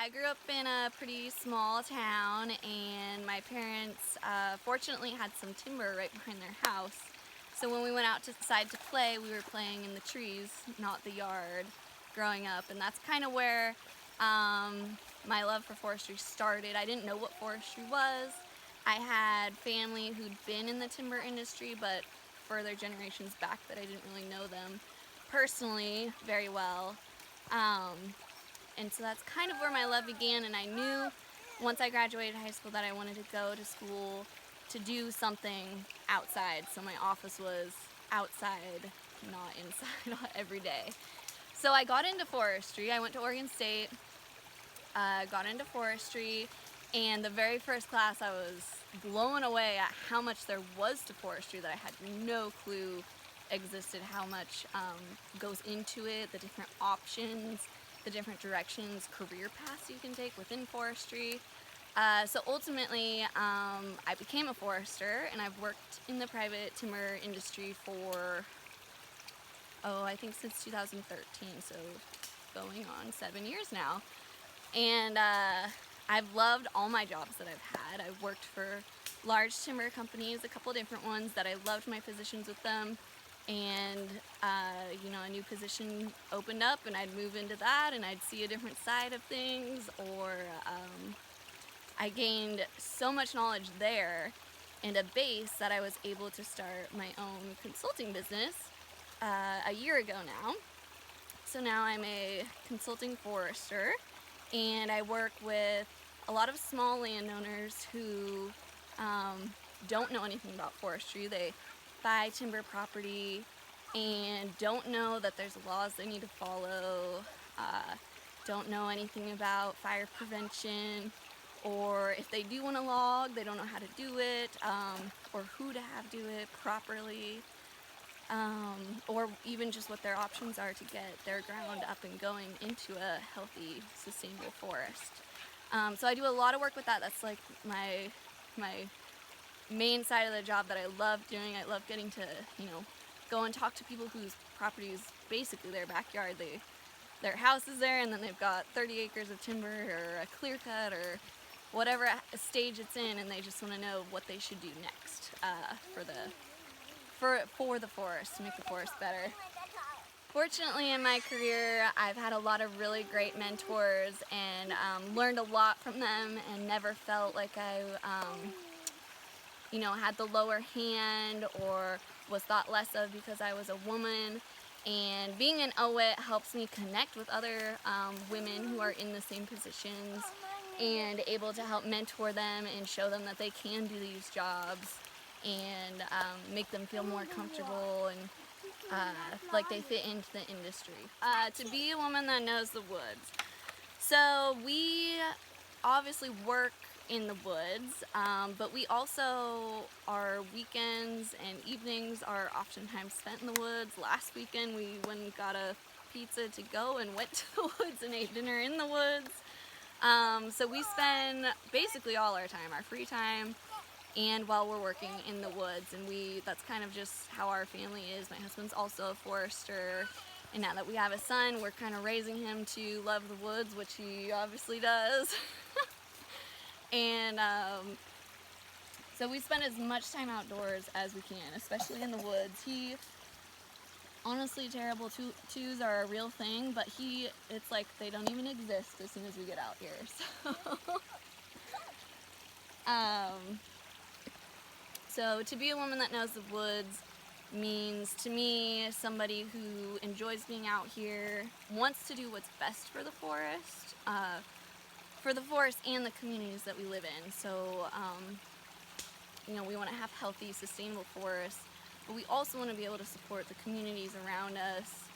I grew up in a pretty small town, and my parents fortunately had some timber right behind their house. So when we went outside to play, we were playing in the trees, not the yard, growing up. And that's kind of where my love for forestry started. I didn't know what forestry was. I had family who'd been in the timber industry, but further generations back that I didn't really know them personally very well. And so that's kind of where my love began, and I knew once I graduated high school that I wanted to go to school to do something outside. So my office was outside, not inside every day. So I got into forestry. I went to Oregon State, got into forestry, and the very first class I was blown away at how much there was to forestry that I had no clue existed, how much goes into it, the different options, the different directions, career paths you can take within forestry. So ultimately, I became a forester, and I've worked in the private timber industry for, I think since 2013, so going on 7 years now. And I've loved all my jobs that I've had. I've worked for large timber companies, a couple different ones that I loved my positions with them. And a new position opened up, and I'd move into that, and I'd see a different side of things, or I gained so much knowledge there and a base that I was able to start my own consulting business a year ago now. So now I'm a consulting forester, and I work with a lot of small landowners who don't know anything about forestry. They buy timber property and don't know that there's laws they need to follow, don't know anything about fire prevention, or if they do want to log, they don't know how to do it, or who to have do it properly, or even just what their options are to get their ground up and going into a healthy, sustainable forest. So I do a lot of work with that. That's like my main side of the job that I love doing. I love getting to, go and talk to people whose property is basically their backyard. Their house is there, and then they've got 30 acres of timber or a clear cut or whatever stage it's in, and they just want to know what they should do next for the forest, to make the forest better. Fortunately, in my career, I've had a lot of really great mentors and learned a lot from them, and never felt like I had the lower hand or was thought less of because I was a woman. And being an OWIT helps me connect with other women who are in the same positions, and able to help mentor them and show them that they can do these jobs, and make them feel more comfortable and like they fit into the industry. To be a woman that knows the woods. So we obviously work in the woods, but we also, our weekends and evenings are oftentimes spent in the woods. Last weekend we went and got a pizza to go and went to the woods and ate dinner in the woods. So we spend basically all our time, our free time, and while we're working in the woods, and that's kind of just how our family is. My husband's also a forester, and now that we have a son, we're kind of raising him to love the woods, which he obviously does. And so we spend as much time outdoors as we can, especially in the woods. Honestly, terrible twos are a real thing, but it's like they don't even exist as soon as we get out here. So to be a woman that knows the woods means, to me, somebody who enjoys being out here, wants to do what's best for the forest and the communities that we live in. So, we want to have healthy, sustainable forests, but we also want to be able to support the communities around us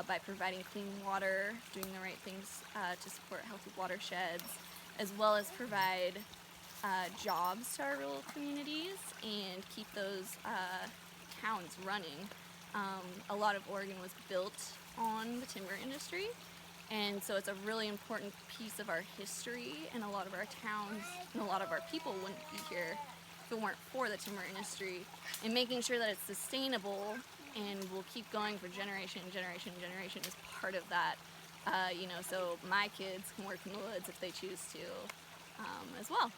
by providing clean water, doing the right things to support healthy watersheds, as well as provide jobs to our rural communities and keep those towns running. A lot of Oregon was built on the timber industry, and so it's a really important piece of our history, and a lot of our towns and a lot of our people wouldn't be here if it weren't for the timber industry. And making sure that it's sustainable and will keep going for generation is part of that so my kids can work in the woods if they choose to as well.